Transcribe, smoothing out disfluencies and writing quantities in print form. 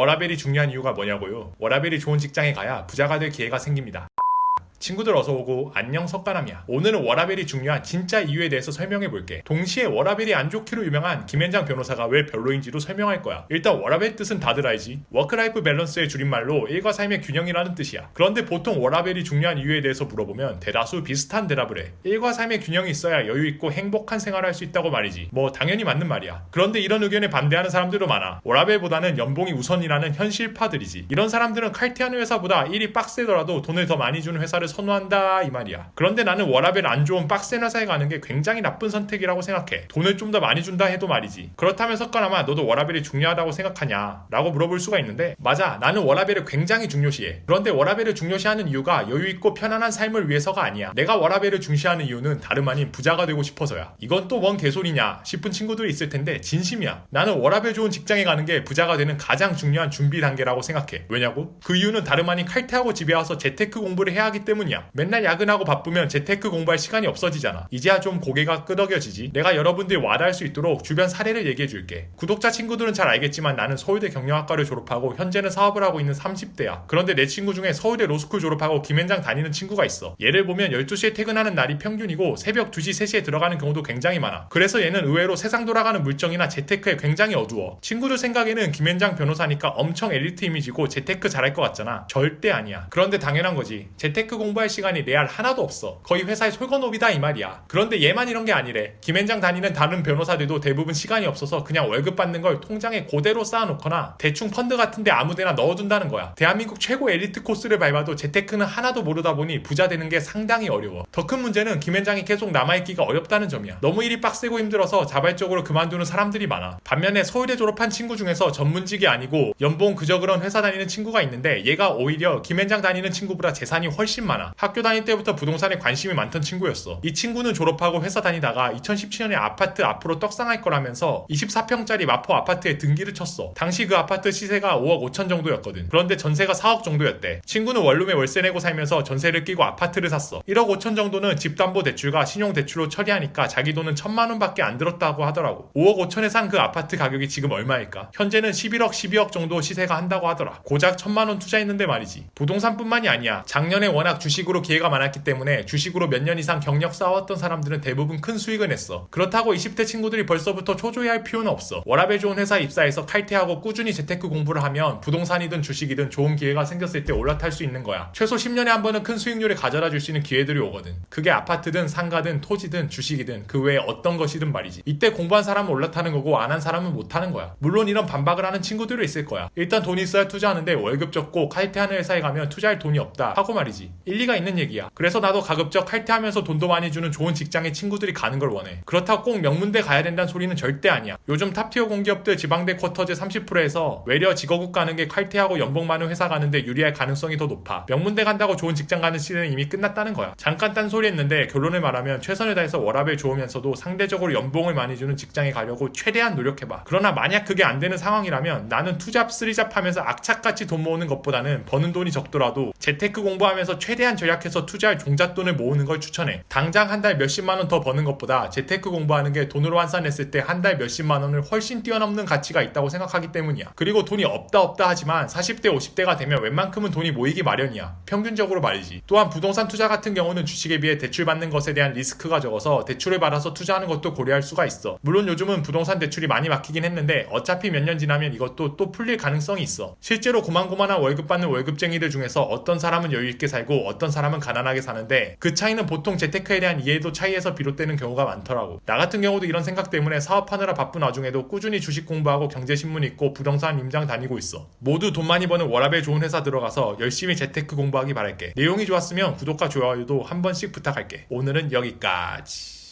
워라밸이 중요한 이유가 뭐냐고요? 워라밸이 좋은 직장에 가야 부자가 될 기회가 생깁니다. 친구들 어서오고 안녕 석가람이야. 오늘은 워라밸이 중요한 진짜 이유에 대해서 설명해볼게. 동시에 워라밸이 안 좋기로 유명한 김현장 변호사가 왜 별로인지도 설명할 거야. 일단 워라밸 뜻은 다들 알지. 워크라이프 밸런스의 줄임말로 일과 삶의 균형이라는 뜻이야. 그런데 보통 워라밸이 중요한 이유에 대해서 물어보면 대다수 비슷한 대답을 해. 일과 삶의 균형이 있어야 여유있고 행복한 생활을 할 수 있다고 말이지. 뭐 당연히 맞는 말이야. 그런데 이런 의견에 반대하는 사람들도 많아. 워라밸보다는 연봉이 우선이라는 현실파들이지. 이런 사람들은 칼퇴하는 회사보다 일이 빡세더라도 돈을 더 많이 주는 회사를 선호한다 이 말이야. 그런데 나는 워라밸 안 좋은 빡센 회사에 가는 게 굉장히 나쁜 선택이라고 생각해. 돈을 좀 더 많이 준다 해도 말이지. 그렇다면 석가람아 너도 워라밸이 중요하다고 생각하냐? 라고 물어볼 수가 있는데 맞아. 나는 워라밸을 굉장히 중요시해. 그런데 워라밸을 중요시하는 이유가 여유있고 편안한 삶을 위해서가 아니야. 내가 워라밸을 중시하는 이유는 다름 아닌 부자가 되고 싶어서야. 이건 또 뭔 개소리냐 싶은 친구들이 있을 텐데 진심이야. 나는 워라밸 좋은 직장에 가는 게 부자가 되는 가장 중요한 준비 단계라고 생각해. 왜냐고? 그 이유는 다름 아닌 칼퇴하고 집에 와서 재테크 공부를 해야 하기 때문이야. 맨날 야근하고 바쁘면 재테크 공부할 시간이 없어지잖아. 이제야 좀 고개가 끄덕여지지. 내가 여러분들이 와닿을 수 있도록 주변 사례를 얘기해줄게. 구독자 친구들은 잘 알겠지만 나는 서울대 경영학과를 졸업하고 현재는 사업을 하고 있는 30대야. 그런데 내 친구 중에 서울대 로스쿨 졸업하고 김현장 다니는 친구가 있어. 얘를 보면 12시에 퇴근하는 날이 평균이고 새벽 2시, 3시에 들어가는 경우도 굉장히 많아. 그래서 얘는 의외로 세상 돌아가는 물정이나 재테크에 굉장히 어두워. 친구들 생각에는 김현장 변호사니까 엄청 엘리트 이미지고 재테크 잘할 것 같잖아. 절대 아니야. 그런데 당연한 거지. 재테크 공부할 시간이 레알 하나도 없어. 거의 회사의 솔건업이다 이 말이야. 그런데 얘만 이런 게 아니래. 김현장 다니는 다른 변호사들도 대부분 시간이 없어서 그냥 월급 받는 걸 통장에 그대로 쌓아놓거나 대충 펀드 같은데 아무데나 넣어둔다는 거야. 대한민국 최고 엘리트 코스를 밟아도 재테크는 하나도 모르다 보니 부자 되는 게 상당히 어려워. 더 큰 문제는 김현장이 계속 남아있기가 어렵다는 점이야. 너무 일이 빡세고 힘들어서 자발적으로 그만두는 사람들이 많아. 반면에 서울대 졸업한 친구 중에서 전문직이 아니고 연봉 그저 그런 회사 다니는 친구가 있는데 얘가 오히려 김현장 다니는 친구보다 재산이 훨씬 많아. 학교 다닐 때부터 부동산에 관심이 많던 친구였어. 이 친구는 졸업하고 회사 다니다가 2017년에 아파트 앞으로 떡상할 거라면서 24평짜리 마포 아파트에 등기를 쳤어. 당시 그 아파트 시세가 5억 5천 정도였거든. 그런데 전세가 4억 정도였대. 친구는 원룸에 월세 내고 살면서 전세를 끼고 아파트를 샀어. 1억 5천 정도는 집담보대출과 신용대출로 처리하니까 자기 돈은 1,000만 원밖에 안 들었다고 하더라고. 5억 5천에 산 그 아파트 가격이 지금 얼마일까? 현재는 11억 12억 정도 시세가 한다고 하더라. 고작 1,000만 원 투자했는데 말이지. 부동산뿐만이 아니야. 작년에 워낙 주식으로 기회가 많았기 때문에 주식으로 몇 년 이상 경력 쌓아왔던 사람들은 대부분 큰 수익을 냈어. 그렇다고 20대 친구들이 벌써부터 초조해할 필요는 없어. 워라밸 좋은 회사에 입사해서 칼퇴하고 꾸준히 재테크 공부를 하면 부동산이든 주식이든 좋은 기회가 생겼을 때 올라탈 수 있는 거야. 최소 10년에 한 번은 큰 수익률을 가져다 줄 수 있는 기회들이 오거든. 그게 아파트든 상가든 토지든 주식이든 그 외에 어떤 것이든 말이지. 이때 공부한 사람은 올라타는 거고 안 한 사람은 못하는 거야. 물론 이런 반박을 하는 친구들도 있을 거야. 일단 돈이 있어야 투자하는데 월급 적고 칼퇴하는 회사에 가면 투자할 돈이 없다 하고 말이지. 일리가 있는 얘기야. 그래서 나도 가급적 칼퇴하면서 돈도 많이 주는 좋은 직장에 친구들이 가는 걸 원해. 그렇다고 꼭 명문대 가야 된다는 소리는 절대 아니야. 요즘 탑티어 공기업들 지방대 쿼터제 30%에서 외려 직어국 가는 게 칼퇴하고 연봉 많은 회사 가는데 유리할 가능성이 더 높아. 명문대 간다고 좋은 직장 가는 시대는 이미 끝났다는 거야. 잠깐 딴소리 했는데 결론을 말하면 최선을 다해서 워라밸 좋으면서도 상대적으로 연봉을 많이 주는 직장에 가려고 최대한 노력해봐. 그러나 만약 그게 안 되는 상황이라면 나는 투잡 쓰리잡 하면서 악착같이 돈 모으는 것보다는 버는 돈이 적더라도 재테크 공부하면서 최대한 절약해서 투자할 종잣돈을 모으는 걸 추천해. 당장 한 달 몇십만 원 더 버는 것보다 재테크 공부하는 게 돈으로 환산했을 때 한 달 몇십만 원을 훨씬 뛰어넘는 가치가 있다고 생각하기 때문이야. 그리고 돈이 없다 하지만 40대 50대가 되면 웬만큼은 돈이 모이기 마련이야. 평균적으로 말이지. 또한 부동산 투자 같은 경우는 주식에 비해 대출받는 것에 대한 리스크가 적어서 대출을 받아서 투자하는 것도 고려할 수가 있어. 물론 요즘은 부동산 대출이 많이 막히긴 했는데 어차피 몇 년 지나면 이것도 또 풀릴 가능성이 있어. 실제로 고만고만한 월급 받는 월급쟁이들 중에서 어떤 사람은 여유있게 살고 어떤 사람은 가난하게 사는데 그 차이는 보통 재테크에 대한 이해도 차이에서 비롯되는 경우가 많더라고. 나 같은 경우도 이런 생각 때문에 사업하느라 바쁜 와중에도 꾸준히 주식 공부하고 경제신문 읽고 부동산 임장 다니고 있어. 모두 돈 많이 버는 워라밸 좋은 회사 들어가서 열심히 재테크 공부하기 바랄게. 내용이 좋았으면 구독과 좋아요도 한 번씩 부탁할게. 오늘은 여기까지.